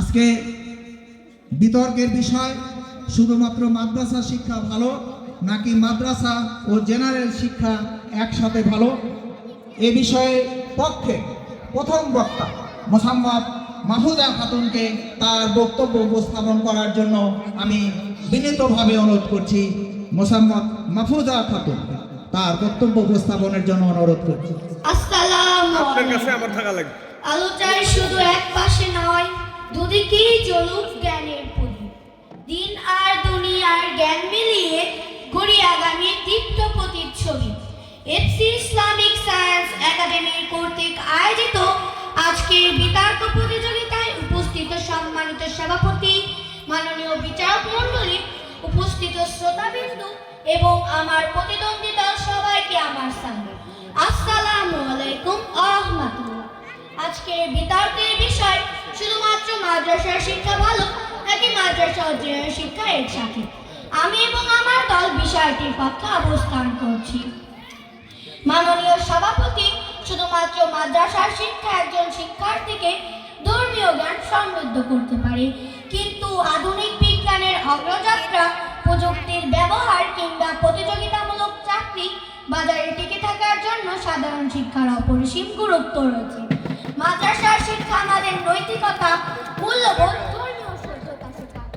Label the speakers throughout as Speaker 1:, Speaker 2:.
Speaker 1: আজকে বিতর্কের বিষয় শুধুমাত্র মাদ্রাসা শিক্ষা ভালো নাকি মাদ্রাসা ও জেনারেল শিক্ষা একসাথে ভালো, এ বিষয়ে পক্ষে প্রথম বক্তা মোসাম্মদ মাহফুজা খাতুনকে তার বক্তব্য উপস্থাপন করার জন্য আমি বিনীতভাবে অনুরোধ করছি। মোসাম্মদ মাহফুজা খাতুন তার বক্তব্য উপস্থাপনের জন্য অনুরোধ করছি।
Speaker 2: আসসালামু
Speaker 3: আপনার কাছে
Speaker 2: আলাইকুম।
Speaker 3: আমার থাকা লাগবে।
Speaker 2: আলোচার শুধু এক পাশে নয়, দুদিকেই জ্বলুক জ্ঞানের প্রদীপ। দিন আর দুনিয়ার জ্ঞান মিলিয়ে গড়ি আগামীর দীপ্ত প্রতিচ্ছবি। এফসি ইসলামিক সায়েন্স একাডেমির কর্তৃক আয়োজিত আজকের বিতর্ক প্রতিযোগিতায় উপস্থিত সম্মানিত সভাপতি, মাননীয় বিচারক মণ্ডলী, উপস্থিত শ্রোতাবিন্দু এবং আমার প্রতিদ্বন্দ্বী দল সবাইকে আমার সালাম। আসসালামু আলাইকুম ওয়া রাহমাতুল্লাহ। আজকের বিতর্কের বিষয় শুধুমাত্র মাদ্রাসার শিক্ষা ভালো নাকি মাদ্রাসা ও জেনারেল শিক্ষা একসাথে। আমি এবং আমার দল বিষয়টির পক্ষে অবস্থান করছি। মাননীয় সভাপতি, শুধুমাত্র মাদ্রাসার শিক্ষা একজন শিক্ষার্থীকে ধর্মীয় জ্ঞান সমৃদ্ধ করতে পারে, কিন্তু আধুনিক বিজ্ঞানের অগ্রযাত্রা, প্রযুক্তির ব্যবহার কিংবা প্রতিযোগিতামূলক চাকরি বাজারে টিকে থাকার জন্য সাধারণ শিক্ষার অপরিসীম গুরুত্ব রয়েছে। মাদ্রাসার শিক্ষা আমাদের নৈতিকতা, মূল্যবোধ, ধর্মীয় সভ্যতা শেখায়।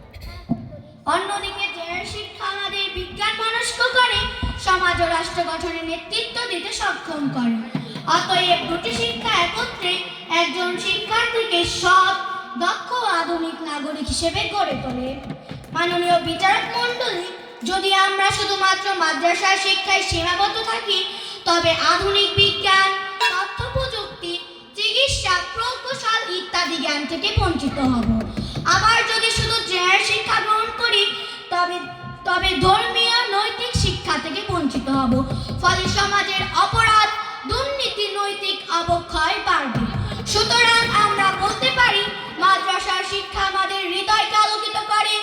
Speaker 2: অন্যদিকে জেনারেল শিক্ষা আমাদের বিজ্ঞান মনস্ক করে, সমাজ ও রাষ্ট্র গঠনে নেতৃত্ব দিতে সক্ষম করে। অতএব দুটি শিক্ষা একত্রে একজন শিক্ষার্থীকে সৎ, দক্ষ ও আধুনিক নাগরিক হিসেবে গড়ে তোলে। মাননীয় বিচারক মণ্ডলী, যদি আমরা শুধুমাত্র মাদ্রাসার শিক্ষায় সীমাবদ্ধ থাকি তবে আধুনিক বিজ্ঞান, তথ্য প্রযুক্তি, চিকিৎসা, প্রকৌশল ইত্যাদি জ্ঞান থেকে বঞ্চিত হব। আবার যদি শুধু জেনারেল শিক্ষা গ্রহণ করি তবে ধর্মীয় নৈতিক শিক্ষা থেকে বঞ্চিত হব। ফলে সমাজের অপরাধ, দুর্নীতি, নৈতিক অবক্ষয় বাড়বে। সুতরাং আমরা বলতে পারি মাদ্রাসার শিক্ষা আমাদের হৃদয়কে আলোকিত করে,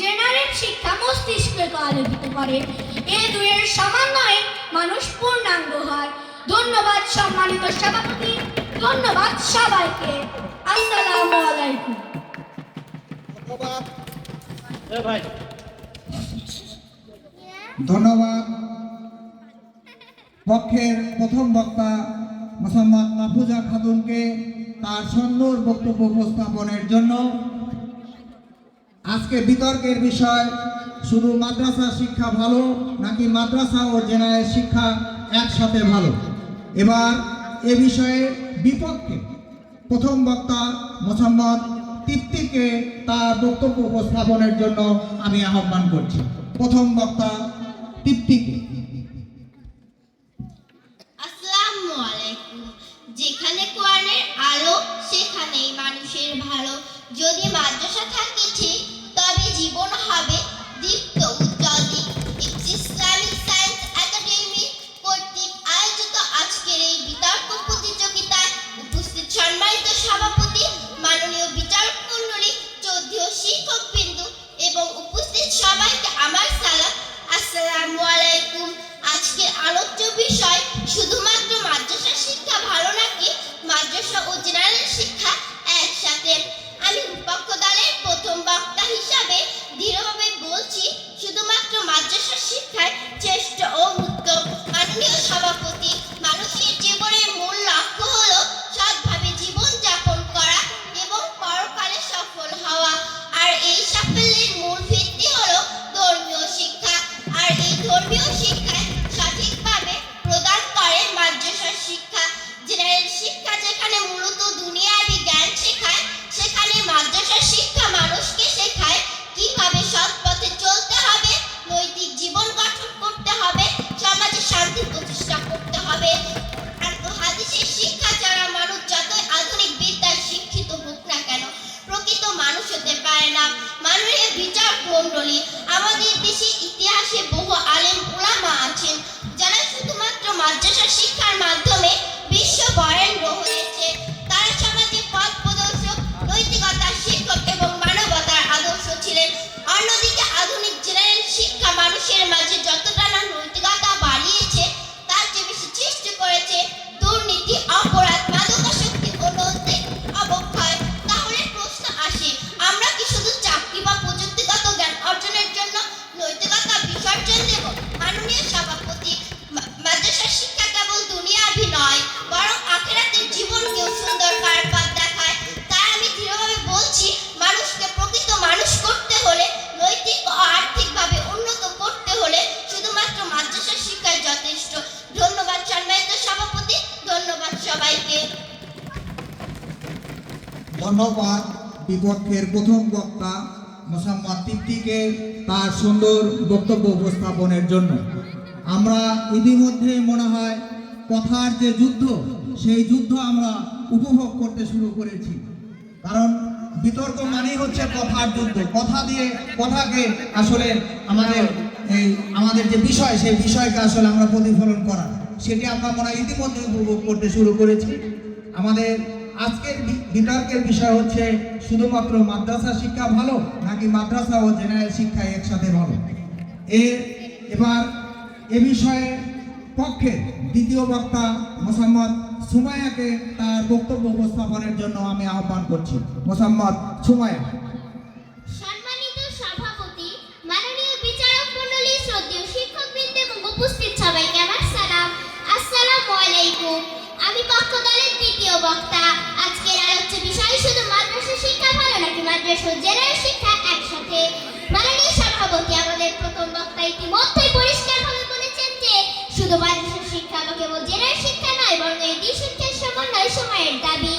Speaker 2: জেনারেল শিক্ষা মস্তিষ্ককে আলোকিত করে। এই দুয়ের সমন্বয়ে মানুষ পূর্ণাঙ্গ হয়। ধন্যবাদ সম্মানিত সভাপতি, ধন্যবাদ সবাইকে। আসসালামু আলাইকুম।
Speaker 1: ধন্যবাদ। পক্ষের প্রথম বক্তা মোসাম্মদ মাহফুজা খাতুনকে তার সুন্দর বক্তব্য উপস্থাপনের জন্য। আজকে বিতর্কের বিষয় শুধু মাদ্রাসা শিক্ষা ভালো নাকি মাদ্রাসা ও জেনারেল শিক্ষা একসাথে ভালো। এবার এ বিষয়ে বিপক্ষে প্রথম বক্তা মোসাম্মদ তৃপ্তিকে তার বক্তব্য উপস্থাপনের জন্য আমি আহ্বান করছি। প্রথম বক্তা তৃপ্তিকে।
Speaker 4: আসসালামু আলাইকুম। যেখানে কোরআনের আলো সেখানেই মানুষের ভালো। যদি মাদ্রাসা থাকে ঠিক তবে জীবন হবে দীপ্ত উজ্জ্বল দিক। ইসলামিক সায়েন্স একাডেমি কর্তৃক আয়োজিত আজকের এই বিতর্ক প্রতিযোগিতায় উপস্থিত সম্মানিত সভাপতি, মাননীয় বিচারক মণ্ডলী, চৌধুরী শিক্ষকবৃন্দ এবং উপস্থিত সবাইকে আমার সালাম। আসসালামু আলাইকুম। আজকের আলোচ্য বিষয় শুধুমাত্র মাদ্রাসা শিক্ষা ভালো নাকি মাদ্রাসা ও জেনারেল শিক্ষা একসাথে। আমি বিপক্ষ দলের প্রথম বক্তা হিসাবে দৃঢ়ভাবে বলছি, শুধুমাত্র মাদ্রাসা শিক্ষায় শ্রেষ্ঠ ও উত্তম। মাননীয় সভাপতি, মানুষের জীবনের মূল লক্ষ্য হলো সৎভাবে জীবন যাপন করা এবং পরকালে সফল হওয়া। আর এই সাফল্যের মূল ভিত্তি হলো ধর্মীয় শিক্ষা। আর এই ধর্মীয় শিক্ষায় সঠিকভাবে প্রদান করে মাদ্রাসা শিক্ষা। জেনারেল শিক্ষা যেখানে মূলত দুনিয়াবি জ্ঞান শেখায়, সেখানে মাদ্রাসা শিক্ষা মানুষকে শেখায় কিভাবে সৎ পথে চলতে হবে, নৈতিক জীবন গঠন করতে হবে, সমাজে শান্তি প্রতিষ্ঠা করতে হবে। আর হাদিসের শিক্ষা ছাড়া মানুষ যতই আধুনিক বিদ্যায় শিক্ষিত হোক না কেন প্রকৃত মানুষ হতে পারে না। মাননীয় বিচারক মণ্ডলী, আমাদের দেশে ইতিহাসে বহু আলেম উলামা আছেন যারা শুধুমাত্র মাদ্রাসা শিক্ষার মাধ্যমে বিশ্ব বরেণ্য হয়েছে। তারা সমাজে পথ প্রদর্শক, নৈতিকতার শিক্ষক এবং মানবতার আদর্শ ছিলেন। অন্যদিকে আধুনিক জেনারেল শিক্ষা মানুষের মাঝে যতটা না নৈতিকতা বাড়িয়েছে, তার চেয়ে বেশি সৃষ্টি করেছে দুর্নীতি, অপরাধ, মাদকাসক্তি ও নৈতিক অবক্ষয়। তাহলে প্রশ্ন আসে,
Speaker 1: ধন্যবাদ বিপক্ষের প্রথম বক্তা মোসাম্মদ তৃপ্তিকে তার সুন্দর বক্তব্য উপস্থাপনের জন্য। আমরা ইতিমধ্যে মনে হয় কথার যে যুদ্ধ, সেই যুদ্ধ আমরা উপভোগ করতে শুরু করেছি। কারণ বিতর্ক মানেই হচ্ছে কথার যুদ্ধ। কথা দিয়ে কথাকে আসলে আমাদের যে বিষয়, সেই বিষয়কে আসলে আমরা প্রতিফলন করা, সেটি আমরা মনে হয় ইতিমধ্যে উপভোগ করতে শুরু করেছি। আমাদের আজকের বিতর্কের বিষয় হচ্ছে শুধুমাত্র মাদ্রাসা শিক্ষা ভালো নাকি মাদ্রাসা ও জেনারেল শিক্ষা একসাথে ভালো। এবার এ বিষয়ে পক্ষে দ্বিতীয় বক্তা মোসাম্মদ সুমাইয়াকে তার বক্তব্য উপস্থাপনের জন্য আমি আহ্বান করছি। মোসাম্মদ সুমাইয়া।
Speaker 4: সম্মানিত সভাপতি, মাননীয় বিচারক মণ্ডলী, শ্রদ্ধেয় শিক্ষকবৃন্দ এবং উপস্থিত সবাইকে আমার সালাম। আসসালামু আলাইকুম। আমি পক্ষ দলের দ্বিতীয় বক্তা। আজকের আলোচ্য বিষয় শুধু মাদ্রাসা শিক্ষা ভালো নাকি মাদ্রাসা ও জেনারেল শিক্ষা একসাথে। মাননীয় সভাপতি, আমাদের প্রথম বক্তা ইতিমধ্যেই পরিষ্কারভাবে বলেছেন যে শুধু মাদ্রাসা শিক্ষা বা কেবল জেনারেল শিক্ষা নয়, বরং এই দুই শিক্ষার সমন্বয় সময়ের দাবি।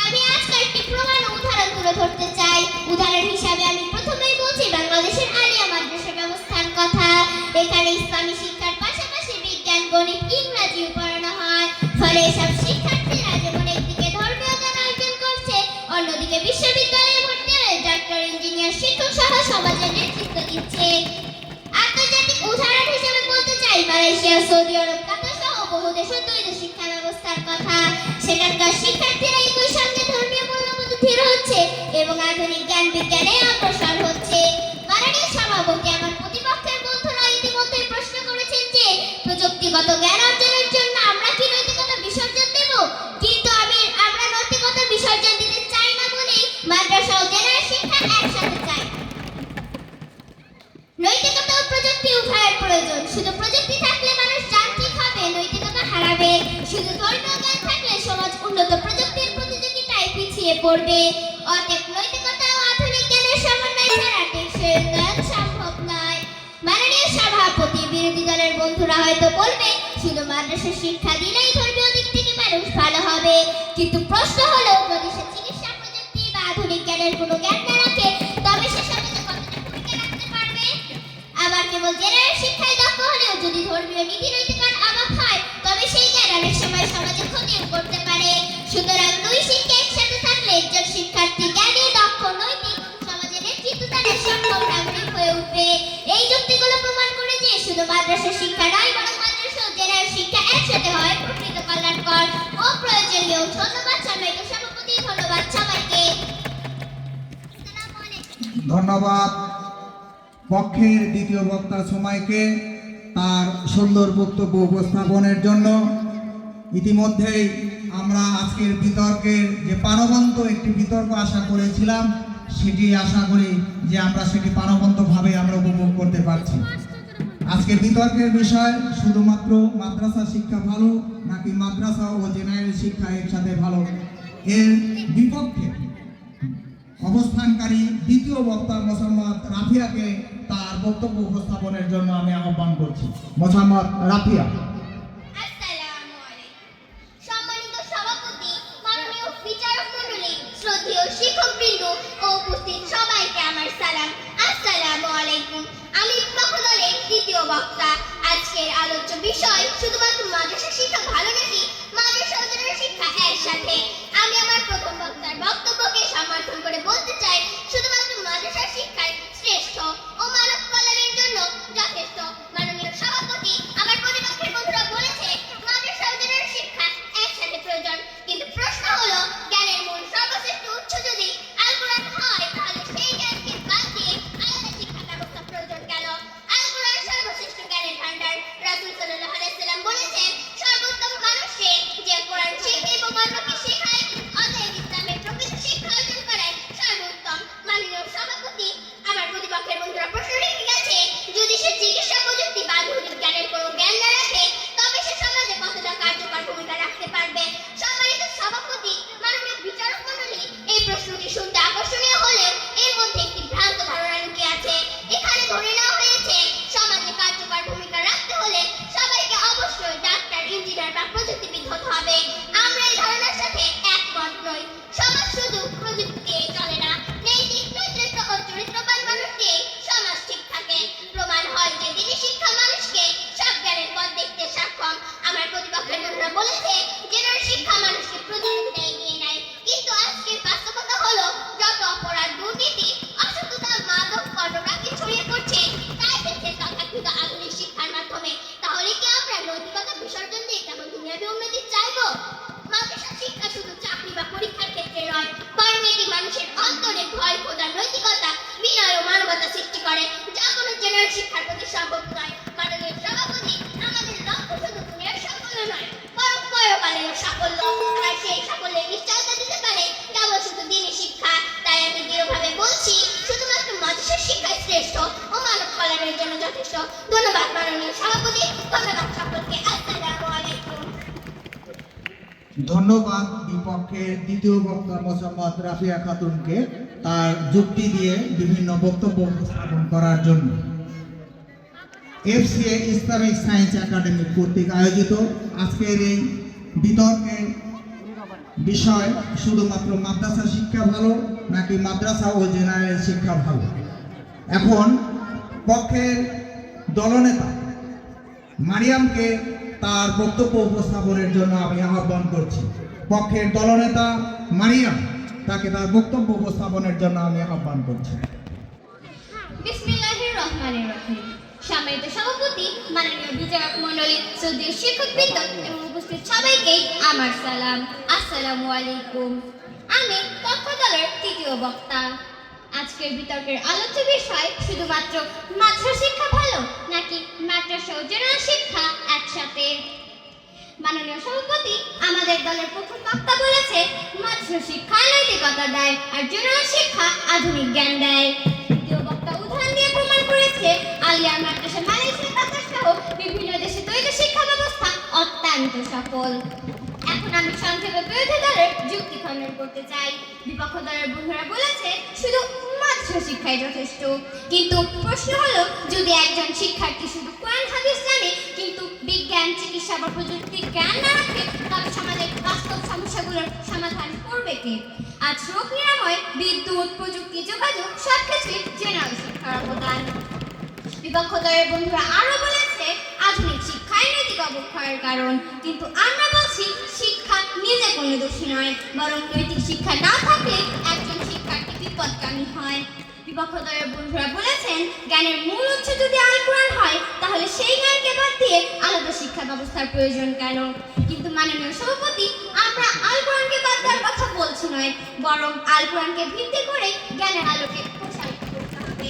Speaker 4: আমি আজ কয়েকটি প্রমাণ ও উদাহরণ তুলে ধরতে চাই। উদাহরণ হিসাবে আমি প্রথমেই বলছি বাংলাদেশের আলিয়া মাদ্রাসা ব্যবস্থার কথা। এখানে ইসলামী শিক্ষার পাশাপাশি বিজ্ঞান, গণিত, ইংরাজিও পড়ানো হয়। ফলে এসব শিক্ষার্থীরা যেমন একদিকে ধর্মীয় জ্ঞান অর্জন করছে, অন্যদিকে বিশ্ববিদ্যালয়ে ভর্তি হয়ে ডাক্তার, ইঞ্জিনিয়ার, শিক্ষক সহ সমাজের নেতৃত্ব দিচ্ছে। আন্তর্জাতিক উদাহরণ হিসেবে বলতে চাই মালয়েশিয়া, সৌদি আরব, কাতার সহ বহু দেশের দ্বৈত শিক্ষা ব্যবস্থার কথা। সেখানকার শিক্ষার্থীরা একই সঙ্গে ধর্মীয় মূল্যবোধে ধীর হচ্ছে এবং আধুনিক জ্ঞান বিজ্ঞানে অগ্রসর হচ্ছে। মাননীয় সভাপতি, আমার প্রতিপক্ষের বন্ধুরা ইতিমধ্যে প্রশ্ন করেছেন যে প্রযুক্তিগত জ্ঞান অর্জনের জন্য আমরা কি নৈতিকতা বিসর্জন দেব? কিন্তু আমরা নৈতিকতা বিসর্জন দিতে চাই না বলেই মাদ্রাসা ও জেনারেল শিক্ষা একসাথে চাই। নৈতিকতা ও প্রযুক্তি উভয়ের প্রয়োজন। শুধু প্রযুক্তি থাকলে মানুষ যান্ত্রিক হবে, নৈতিকতা হারাবে। শুধু ধর্মীয় জ্ঞান থাকলে সমাজ উন্নত প্রযুক্তির প্রতিযোগিতায় পিছিয়ে পড়বে। অতএব নৈতিকতা ও আধুনিক জ্ঞানের সমন্বয় ছাড়া টেকসই উন্নয়ন সম্ভব নয়। মাননীয় সভাপতি, বিরোধী দলের বন্ধুরা হয়তো বলবে শুধু মাদ্রাসা শিক্ষা দিলেই ধর্মীয় দিক থেকে মানুষ ভালো হবে। কিন্তু প্রশ্ন হলো, যদি সে চিকিৎসা প্রযুক্তি বা আধুনিক জ্ঞানের কোনো জ্ঞান না রাখে, তবে সে সমাজে কতটা ভূমিকা রাখতে পারবে? আবার কেবল জেনারেল শিক্ষায় দক্ষ হলেও যদি ধর্মীয় নীতি নৈতিকতার অভাব হয়, তবে সেই জ্ঞান অনেক সময় সমাজে ক্ষতিও করতে পারে। সুতরাং দুই শিক্ষা একসাথে থাকলে একজন শিক্ষার্থী জ্ঞানী, দক্ষ, নৈতিক সমাজের নেতৃত্বদানের সক্ষম নাগরিক হয়ে উঠবে। এই যুক্তিগুলো প্রমাণ করে যে শুধু মাদ্রাসা শিক্ষা নয়, বরং মাদ্রাসা ও জেনারেল শিক্ষা একসাথে হয় প্রকৃত কল্যাণকর ও প্রয়োজনীয়। ধন্যবাদ সম্মানিত সভাপতি, ধন্যবাদ সবাইকে।
Speaker 1: ধন্যবাদ পক্ষের দ্বিতীয় বক্তা সুমাইকে তার সুন্দর বক্তব্য উপস্থাপনের জন্য। ইতিমধ্যেই আমরা আজকের বিতর্কের যে প্রাণবন্ত একটি বিতর্ক আশা করেছিলাম, সেটি আশা করি যে আমরা সেটি প্রাণবন্তভাবে আমরা উপভোগ করতে পারছি। আজকের বিতর্কের বিষয় শুধুমাত্র মাদ্রাসা শিক্ষা ভালো নাকি মাদ্রাসা ও জেনারেল শিক্ষা একসাথে ভালো। এর বিপক্ষে অবস্থানকারী দ্বিতীয় বক্তা মোসাম্মদ রাফিয়াকে তার বক্তব্য উপস্থাপনের জন্য আমি আহ্বান করছি। মোসাম্মদ রাফিয়া।
Speaker 4: আসসালামু আলাইকুম। সম্মানিত সভাপতি, মাননীয় বিচারক মণ্ডলী, শ্রদ্ধেয় শিক্ষকবৃন্দ ও উপস্থিত সবাইকে আমার সালাম। আসসালামু আলাইকুম। আমি পক্ষ দলের দ্বিতীয় বক্তা। আজকের আলোচ্য বিষয় শুধুমাত্র মাদ্রাসা শিক্ষা ভালো নাকি মাদ্রাসা ও জেনারেল শিক্ষা একসাথে। আমি আমার প্রথম বক্তার বক্তব্যকে সমর্থন করে বলতে চাই শুধুমাত্র মাদ্রাসা শিক্ষাই শ্রেষ্ঠ ও মানব কল্যাণের জন্য যথেষ্ট। মাননীয় সভাপতি, আমার প্রতিপক্ষের বন্ধুরা বলেছে মাদ্রাসা ও জেনারেল শিক্ষা একসাথে প্রয়োজন। কিন্তু প্রশ্ন হলো, জ্ঞানের মূল সর্বশ্রেষ্ঠ উৎস যদি আল কোরআন হয়, তাহলে সেই জ্ঞানকে বাদ দিয়ে আলাদা শিক্ষা ব্যবস্থা প্রয়োজন কেন? আল কোরআন সর্বশ্রেষ্ঠ জ্ঞানের ভান্ডার। রাসূল সাল্লাল্লাহু আলাইহি সাল্লাম বলেছেন, সর্বোত্তম মানুষ সে যে কোরআন শিখে এবং অন্যকে শেখায়। অতএব ইসলামের প্রকৃত শিক্ষা অর্জন করায় সর্বোত্তম। মাননীয় সভাপতি, আমার প্রতিপক্ষের বন্ধুরা প্রশ্ন রেখে গেছে, যদি সে চিকিৎসা প্রযুক্তি বা আধুনিক জ্ঞানের কোনো জ্ঞান না রাখে, তবে সে সমাজে কতটা কার্যকর ভূমিকা রাখতে পারবে? সম্মানিত সভাপতি, মাননীয় বিচারক মণ্ডলী, এই প্রশ্নটি শুনতে আকর্ষণীয় হলেও এর মধ্যে একটি ভ্রান্ত ধারণা লুকিয়ে আছে। এখানে ধরে নেওয়া হয়েছে সমাজে কার্যকর ভূমিকা রাখতে হলে সবাইকে অবশ্যই ডাক্তার, ইঞ্জিনিয়ার বা প্রযুক্তিবিদ হতে হবে। আমরা এই ধারণার সাথে একমত নই। সমাজ শিক্ষার প্রতি সম্ভব নয়। মাননীয় সভাপতি, আমাদের লক্ষ্য শুধু দুনিয়ার সাফল্য নয়, বরং পরকালের সাফল্য। আর সেই সাফল্যের নিশ্চয়তা দিতে পারে কেবল শুধু দিনী শিক্ষা। তাই আমি দৃঢ়ভাবে বলছি, শুধুমাত্র মাদ্রাসার শিক্ষাই শ্রেষ্ঠ ও মানব কল্যাণের জন্য যথেষ্ট। ধন্যবাদ মাননীয় সভাপতি, ধন্যবাদ সকলকে। আসসালামু আলাইকুম।
Speaker 1: ধন্যবাদ বিপক্ষের দ্বিতীয় বক্তা মোসাম্মদ রাফিয়া খাতুনকে তার যুক্তি দিয়ে বিভিন্ন বক্তব্য উপস্থাপন করার জন্য। এফসিএ ইসলামিক সায়েন্স একাডেমি কর্তৃক আয়োজিত আজকের এই বিতর্কের বিষয় শুধুমাত্র মাদ্রাসা শিক্ষা ভালো নাকি মাদ্রাসা ও জেনারেল শিক্ষা ভালো। এখন পক্ষের দলনেতা মারিয়ামকে তার বক্তব্য উপস্থাপনের জন্য আমি আহ্বান করছি। পক্ষের দলনেতা মারিয়াম, তাকে তার বক্তব্য উপস্থাপনের জন্য আমি আহ্বান করছি।
Speaker 4: বিসমিল্লাহির রহমানির রহিম। সম্মানিত সভাপতি, মাননীয় বিচারক মণ্ডলী, শ্রদ্ধেয় শিক্ষকবৃন্দ এবং উপস্থিত সবাইকে আমার সালাম। আসসালামু আলাইকুম। আমি পক্ষ দলের তৃতীয় বক্তা। আজকের বিতর্কের আলোচ্য বিষয় শুধুমাত্র মাদ্রাসা শিক্ষা ভালো নাকি মাদ্রাসা ও জেনারেল শিক্ষা একসাথে। মাননীয় সভাপতি, আমাদের দলের প্রথম বক্তা বলেছে মাদ্রাসা শিক্ষা নৈতিকতা দেয় আর জেনারেল শিক্ষা আধুনিক জ্ঞান দেয়। দ্বিতীয় বক্তা উদাহরণ দিয়ে প্রমাণ করেছে আলিয়া মাদ্রাসা, মালয়েশিয়া, কাতার সহ বিভিন্ন দেশে দ্বৈত শিক্ষা ব্যবস্থা অত্যন্ত সফল। এখন আমি সংক্ষেপে বিরোধী দলের যুক্তি খণ্ডন করতে চাই। বিপক্ষ দলের বন্ধুরা বলেছে শুধু মাদ্রাসা শিক্ষাই যথেষ্ট, কিন্তু প্রশ্ন হলো যদি একজন শিক্ষার্থী শুধু কোরআন হাদিস জানে কিন্তু বিজ্ঞান, চিকিৎসা বা প্রযুক্তি জ্ঞান না রাখে, তবে সমাজের বাস্তব সমস্যাগুলোর সমাধান করবে কে? আজ রোগ নিরাময়, বিদ্যুৎ, প্রযুক্তি, যোগাযোগ সবকিছুই জেনারেল শিক্ষার অবদান। বিপক্ষ দলের বন্ধুরা আরো বলেছে আধুনিক শিক্ষাই নৈতিক অবক্ষয়ের কারণ, কিন্তু আমরা বলছি শিক্ষা নিজে কোনো দোষী নয়, বরং নৈতিক শিক্ষা না থাকলে একজন শিক্ষার্থী বিপদগামী হয়। বিপক্ষ দলের বন্ধুরা বলেছেন জ্ঞানের মূল উৎস যদি আল কোরআন হয় তাহলে সেই জ্ঞানকে বাদ দিয়ে আলাদা শিক্ষা ব্যবস্থার প্রয়োজন কেন? কিন্তু মাননীয় সভাপতি, আমরা আল কোরআনকে বাদ দেওয়ার কথা বলছি নয়, বরং আল কোরআনকে ভিত্তি করে জ্ঞানের আলোকে প্রসারিত করতে হবে।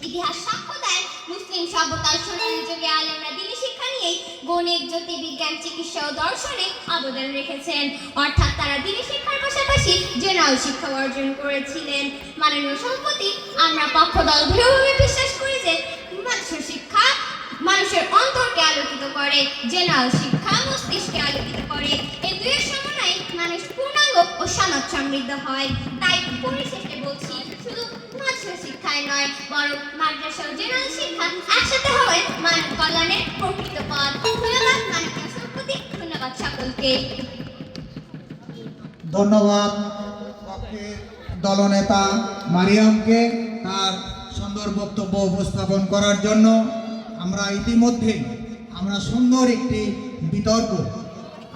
Speaker 4: ইতিহাস সাক্ষ্য দেয় মুসলিম সভ্যতার সোনালী যুগে আলেমরা দ্বীনি শিক্ষা নিয়েই গণিত, জ্যোতির্বিজ্ঞান, চিকিৎসা ও দর্শনে অবদান রেখেছেন। অর্থাৎ তারা দ্বীনি শিক্ষার পাশাপাশি জেনারেল শিক্ষা অর্জন করেছিলেন। মাননীয় সভাপতি, আমরা পক্ষ দল দৃঢ়ভাবে বিশ্বাস করি যে মাদ্রাসা শিক্ষা মানুষের অন্তরকে আলোকিত করে, জেনারেল শিক্ষা মস্তিষ্কে আলোকিত করে। এই দুইয়ের সমন্বয়ে মানুষ পূর্ণাঙ্গ ও সমাজ সমৃদ্ধ হয়। তাই পরিশেষে বলছি শুধু মাদ্রাসা শিক্ষায় নয়, বরং মাদ্রাসা ও জেনারেল শিক্ষা একসাথে হয় মানব কল্যাণের প্রকৃত পথ। ধন্যবাদ মাননীয় সভাপতি, ধন্যবাদ সকলকে।
Speaker 1: ধন্যবাদ পক্ষের দলনেতা মারিয়ামকে তার সুন্দর বক্তব্য উপস্থাপন করার জন্য। আমরা ইতিমধ্যেই সুন্দর একটি বিতর্ক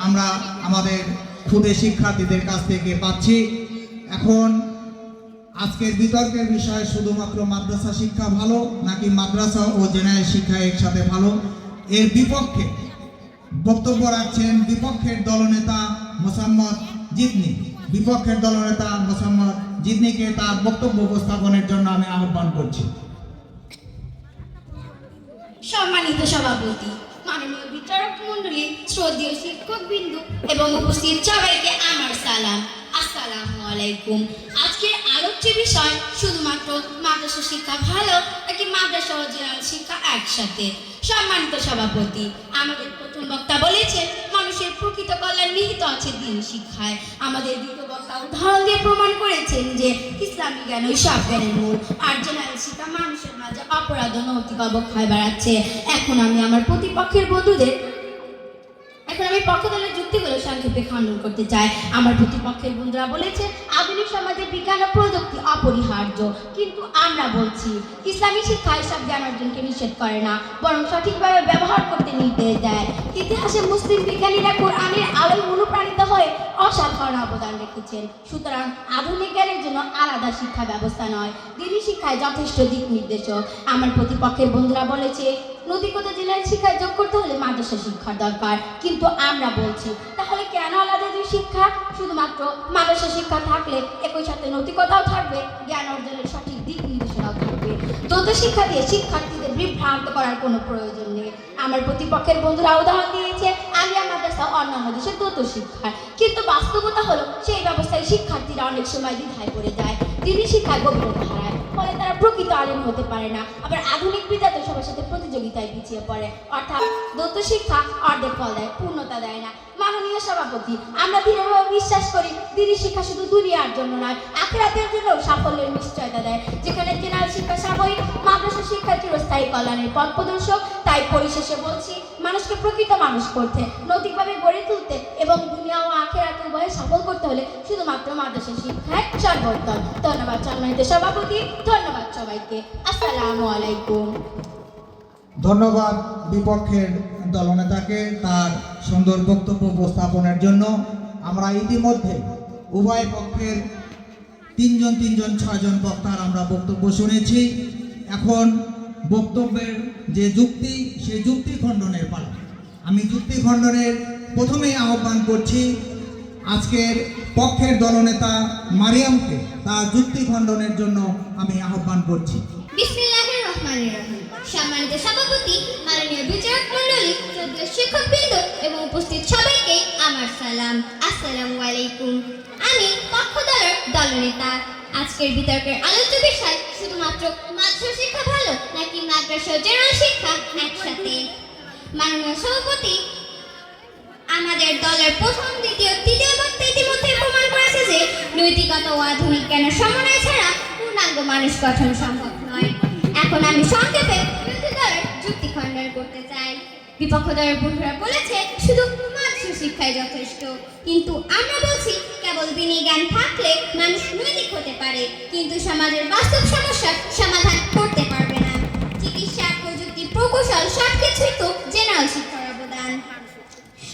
Speaker 1: আমরা আমাদের ক্ষুদে শিক্ষার্থীদের কাছ থেকে পাচ্ছি। এখন আজকের বিতর্কের বিষয় শুধুমাত্র মাদ্রাসা শিক্ষা ভালো নাকি মাদ্রাসা ও জেনারেল শিক্ষা একসাথে ভালো। এর বিপক্ষে বক্তব্য রাখছেন বিপক্ষের দলনেতা মোসাম্মদ জিদনি। বিপক্ষের দলনেতা মোসাম্মদ জিদনিকে তার বক্তব্য উপস্থাপনের জন্য আমি আহ্বান করছি।
Speaker 2: সম্মানিত সভাপতি, মাননীয় বিচারক মণ্ডলী, শ্রদ্ধেয় শিক্ষকবৃন্দ এবং উপস্থিত সবাইকে আমার সালাম। আসসালামু আলাইকুম। আজকের আলোচ্য বিষয় শুধুমাত্র মাদ্রাসা শিক্ষা ভালো নাকি মাদ্রাসা ও জেনারেল শিক্ষা একসাথে। সম্মানিত সভাপতি, আমাদের প্রথম বক্তা বলেছে মানুষের প্রকৃত কল্যাণ নিহিত আছে দ্বীনি শিক্ষায়। আমাদের দ্বিতীয় বক্তা উদাহরণ দিয়ে প্রমাণ করেছেন যে ইসলামী জ্ঞান ওই সব জ্ঞানের মূল, আর জেনারেল শিক্ষা মানুষের মাঝে অপরাধ ও নৈতিক অবক্ষয় বাড়াচ্ছে। এখন আমি আমার প্রতিপক্ষের বন্ধুদের পক্ষ দলের যুক্তিগুলো সংক্ষেপে খণ্ডন করতে চাই। আমার প্রতিপক্ষের বন্ধুরা বলেছে আধুনিক সমাজে বিজ্ঞান ও প্রযুক্তি অপরিহার্য, কিন্তু আমরা বলছি ইসলামী শিক্ষা এসব জ্ঞান অর্জনকে নিষেধ করে না, বরং সঠিকভাবে ব্যবহার করতে নির্দেশ দেয়। ইতিহাসে মুসলিম বিজ্ঞানীরা কোরআনের আলোয় অনুপ্রাণিত হয়ে অসাধারণ অবদান রেখেছেন। সুতরাং আধুনিক জ্ঞানের জন্য আলাদা শিক্ষা ব্যবস্থা নয়, দ্বীনি শিক্ষায় যথেষ্ট দিক নির্দেশক। আমার প্রতিপক্ষের বন্ধুরা বলেছে নৈতিকতা জেনারেল শিক্ষায় যোগ করতে হলে মাদ্রাসা শিক্ষার দরকার, কিন্তু আমরা বলছি তাহলে কেন আলাদা দুই শিক্ষা? শুধুমাত্র মাদ্রাসা শিক্ষা থাকলে একই সাথে নৈতিকতাও থাকবে, জ্ঞান অর্জনের সঠিক দিক নির্দেশনাও থাকবে। দ্বৈত শিক্ষা দিয়ে শিক্ষার্থীদের
Speaker 3: বিভ্রান্ত করার কোনো প্রয়োজন নেই। আমার প্রতিপক্ষের বন্ধুরা উদাহরণ দিয়েছে আলিয়া মাদ্রাসা অন্যান্য দেশের দ্রুত শিক্ষায়, কিন্তু বাস্তবতা হলো সেই ব্যবস্থায় শিক্ষার্থীরা অনেক সময় দ্বিধায় পড়ে যায়, দিনী শিক্ষায় গভীরতা হারায়, ফলে তারা প্রকৃত আলেম হতে পারে না। আবার আধুনিক বিদ্যাতে সবার সাথে প্রতিযোগিতায় পিছিয়ে পড়ে, অর্থাৎ দ্বৈত শিক্ষা অর্ধেক ফল দেয়, পূর্ণতা দেয় না। মাননীয় সভাপতি, আমরা দৃঢ়ভাবে বিশ্বাস করি দিনী শিক্ষা শুধু দুনিয়ার জন্য নয়, আখিরাতের জন্য সাফল্যের নিশ্চয়তা দেয়। যেখানে জেনারেল শিক্ষা সাময়িক, মাদ্রাসা শিক্ষা চিরস্থায়ী কল্যাণের পথ প্রদর্শক। তাই পরিশেষে বলছি, মানুষকে প্রকৃত মানুষ করতে, নৈতিকভাবে গড়ে তুলতে এবং দুনিয়া ও আখিরাত উভয়ে সফল করতে হলে শুধুমাত্র মাদ্রাসা শিক্ষায় সর্বোত্তম। ধন্যবাদ সম্মানিত সভাপতি, ধন্যবাদ সবাইকে। আসসালামু আলাইকুম।
Speaker 1: ধন্যবাদ বিপক্ষের দলনেতাকে তার সুন্দর বক্তব্য উপস্থাপনের জন্য। আমরা ইতিমধ্যে উভয় পক্ষের তিনজন 6জন বক্তার আমরা বক্তব্য শুনেছি। এখন বক্তব্যের যে যুক্তি, সেই যুক্তি খণ্ডনের পালা। আমি যুক্তি খণ্ডনের প্রথমেই আহ্বান করছি আজকের পক্ষের দলনেতা মারিয়ামকে তার যুক্তি খণ্ডনের জন্য আমি আহ্বান করছি।
Speaker 4: বিসমিল্লাহির রহমানির রহিম। সম্মানিত সভাপতি, মাননীয় বিচারক মণ্ডলী, শ্রদ্ধেয় শিক্ষকবৃন্দ এবং উপস্থিত সবাইকে আমার সালাম। আসসালামু আলাইকুম। আমি পক্ষ দলের দলনেতা। আজকের বিতর্কের আলোচ্য বিষয় শুধুমাত্র মাদ্রাসা শিক্ষা ভালো নাকি মাদ্রাসা ও জেনারেল শিক্ষা একসাথে। মাননীয় সভাপতি, আমাদের দলের প্রথম, দ্বিতীয়, তৃতীয় বক্তা ইতিমধ্যে প্রমাণ করেছে যে নৈতিকতা ও আধুনিক জ্ঞানের সমন্বয় ছাড়া পূর্ণাঙ্গ মানুষ গঠন সম্ভব নয়। এখন আমি সংক্ষেপে বিরোধী দলের যুক্তি খণ্ডন করতে চাই। বিপক্ষ দলের বন্ধুরা বলেছে শুধু মাদ্রাসা শিক্ষাই যথেষ্ট, কিন্তু আমরা বলছি কেবল দিনী জ্ঞান থাকলে মানুষ নৈতিক হতে পারে, কিন্তু সমাজের বাস্তব সমস্যার সমাধান করতে পারবে না। চিকিৎসা, প্রযুক্তি, প্রকৌশল সবকিছুই তো জেনারেল শিক্ষার অবদান।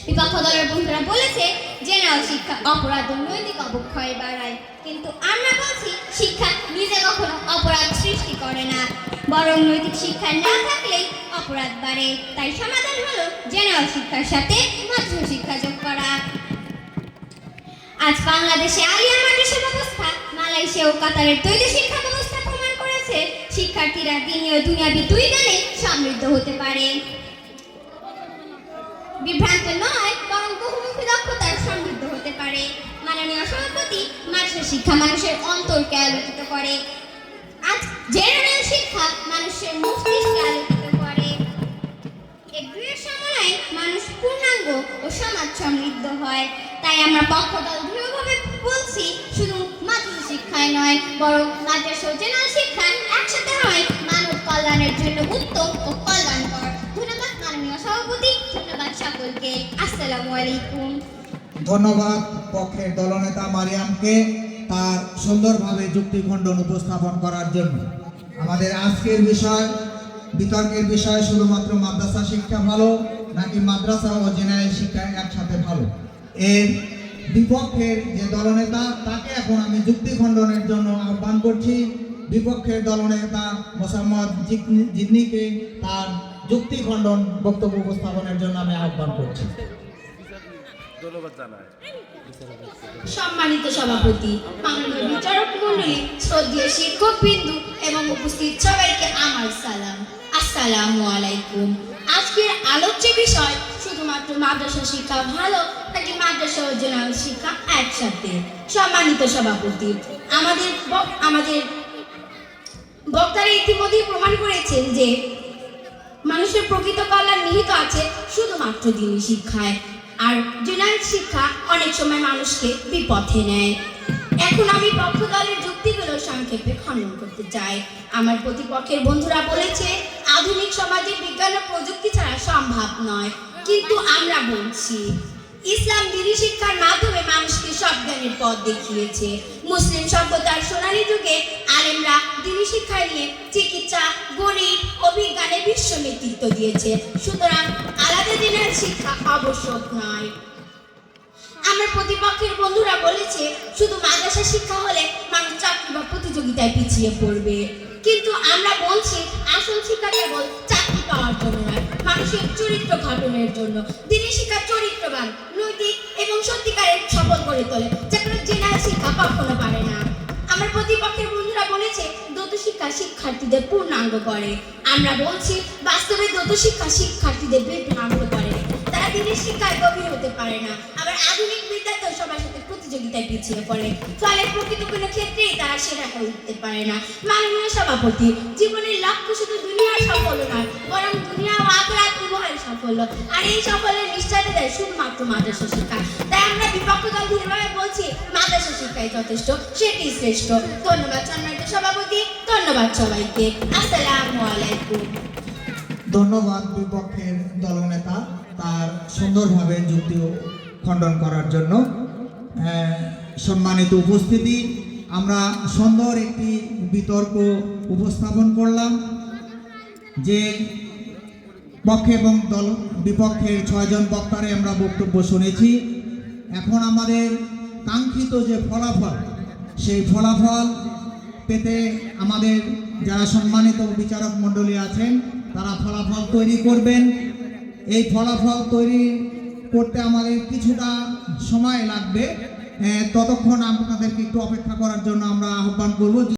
Speaker 4: বিপক্ষ দলের বন্ধুরা বলেছে জেনারেল শিক্ষা অপরাধ ও নৈতিক অবক্ষয় বাড়ায়, কিন্তু আমরা বলছি শিক্ষা নিজে কখনো অপরাধ সৃষ্টি করে না, বরং নৈতিক শিক্ষা না থাকলেই অপরাধ বাড়ে। তাই সমাধান হলো জেনারেল শিক্ষার সাথে মাদ্রাসা শিক্ষা যোগ করা। আজ বাংলাদেশে আলিয়া মাদ্রাসা ব্যবস্থা, মালয়েশিয়া ও কাতারের দ্বৈত শিক্ষা ব্যবস্থা প্রমাণ করেছে শিক্ষার্থীরা দিনী ও দুনিয়াবি দুই জ্ঞানে সমৃদ্ধ হতে পারে। বিভ্রান্ত নয়, বরং বহুমুখী দক্ষতার সমৃদ্ধ হতে পারে। মাননীয় সভাপতি, মাদ্রাসা শিক্ষা মানুষের অন্তরকে আলোকিত করে, আজ জেনারেল শিক্ষা মানুষের মস্তিষ্কে আলোকিত করে। এই দুইয়ের সমন্বয়ে মানুষ পূর্ণাঙ্গ ও সমাজ সমৃদ্ধ হয়। তাই আমরা পক্ষদল দৃঢ়ভাবে বলছি শুধু মাদ্রাসা শিক্ষায় নয়, বরং মাদ্রাসা ও জেনারেল শিক্ষা একসাথে হয় মানব কল্যাণের জন্য উত্তম ও কল্যাণকর। ধন্যবাদ মাননীয় সভাপতি, ধন্যবাদ সকলকে। আসসালামু আলাইকুম।
Speaker 1: ধন্যবাদ পক্ষের দলনেতা মারিয়ামকে তার সুন্দরভাবে যুক্তি খণ্ডন উপস্থাপন করার জন্য। আমাদের আজকের বিষয়, বিতর্কের বিষয় শুধুমাত্র মাদ্রাসা শিক্ষা ভালো নাকি মাদ্রাসা ও জেনারেল শিক্ষা একসাথে ভালো। এর বিপক্ষের যে দলনেতা তাকে এখন আমি যুক্তি খণ্ডনের জন্য আহ্বান করছি। বিপক্ষের দলনেতা মোসাম্মদ জিন্নিকে তার যুক্তি খণ্ডন বক্তব্য উপস্থাপনের জন্য আমি আহ্বান করছি।
Speaker 3: সম্মানিত সভাপতি, মাননীয় বিচারক মণ্ডলী, শ্রদ্ধেয় শিক্ষকবৃন্দ এবং উপস্থিত সবাইকে আমার সালাম। আসসালামু আলাইকুম। আজকের আলোচ্য বিষয় শুধুমাত্র মাদ্রাসা শিক্ষা ভালো নাকি মাদ্রাসা ও জেনারেল শিক্ষা একসাথে। সম্মানিত সভাপতি, আমাদের বক্তারা ইতিমধ্যেই প্রমাণ করেছেন যে মানুষের প্রকৃত কল্যাণ নিহিত আছে শুধুমাত্র দিনী শিক্ষায়, আর জেনারেল শিক্ষা অনেক সময় মানুষকে বিপথে নেয়। এখন আমি পক্ষ দলের যুক্তিগুলো সংক্ষেপে খণ্ডন করতে চাই। আমার প্রতিপক্ষের বন্ধুরা বলেছে আধুনিক সমাজে বিজ্ঞান ও প্রযুক্তি ছাড়া সম্ভব নয়, কিন্তু আমরা বলছি ইসলাম দিনী শিক্ষার মাধ্যমে মানুষকে সব জ্ঞানের পথ দেখিয়েছে। মুসলিম সভ্যতার সোনালী যুগে আলেমরা দিনী শিক্ষা নিয়ে চিকিৎসা, গণিত ও বিজ্ঞানে বিশ্ব নেতৃত্ব দিয়েছে। সুতরাং আলাদা দিনের শিক্ষা আবশ্যক নয়। আমার প্রতিপক্ষের বন্ধুরা বলেছে শুধু মাদ্রাসা শিক্ষা হলে মানুষ চাকরি বা প্রতিযোগিতায় পিছিয়ে পড়বে, কিন্তু আমরা বলছি আসল শিক্ষা কেবল চাকরি পাওয়ার জন্য নয়, মানুষের চরিত্র গঠনের জন্য। দিনী শিক্ষা চরিত্রবান, নৈতিক এবং সত্যিকারের সফল করে তোলে, যা কোনো জেনারেল শিক্ষা কখনো পারে না। আমার প্রতিপক্ষের বন্ধুরা বলেছে দ্বৈত শিক্ষা শিক্ষার্থীদের পূর্ণাঙ্গ করে, আমরা বলছি বাস্তবে দ্বৈত শিক্ষা শিক্ষার্থীদের বিভ্রান্ত করে, তারা দিনের শিক্ষায় গভীর হতে পারে না, আবার আধুনিক বিদ্যাতেও সবার সাথে প্রতিযোগিতায় পিছিয়ে পড়ে, ফলে প্রকৃত কোনো ক্ষেত্রেই তারা সেরা হয়ে উঠতে পারে না। মাননীয় সভাপতি, জীবনের লক্ষ্য শুধু দুনিয়ার সাফল্য নয়, বরং দুনিয়া ও আখিরাত উভয়ের সাফল্য, আর এই সাফল্যের নিশ্চয়তা দেয় শুধুমাত্র মাদ্রাসা শিক্ষা। তাই আমরা বিপক্ষ দল দৃঢ়ভাবে বলছি, মাদ্রাসা শিক্ষাই যথেষ্ট, সেটি শ্রেষ্ঠ। ধন্যবাদ সম্মানিত সভাপতি, ধন্যবাদ সবাইকে। আসসালামু আলাইকুম।
Speaker 1: ধন্যবাদ বিপক্ষের দলনেতা তার সুন্দরভাবে যুক্তি খণ্ডন করার জন্য। সম্মানিত উপস্থিতি, আমরা সুন্দর একটি বিতর্ক উপস্থাপন করলাম যে পক্ষে এবং দল বিপক্ষের 6 জন বক্তারে আমরা বক্তব্য শুনেছি। এখন আমাদের কাঙ্ক্ষিত যে ফলাফল, সেই ফলাফল পেতে আমাদের যারা সম্মানিত বিচারক মণ্ডলী আছেন তারা ফলাফল তৈরি করবেন। এই ফলাফল তৈরি করতে আমাদের কিছুটা সময় লাগবে, ততক্ষণ আপনাদেরকে একটু অপেক্ষা করার জন্য আমরা আহ্বান করব।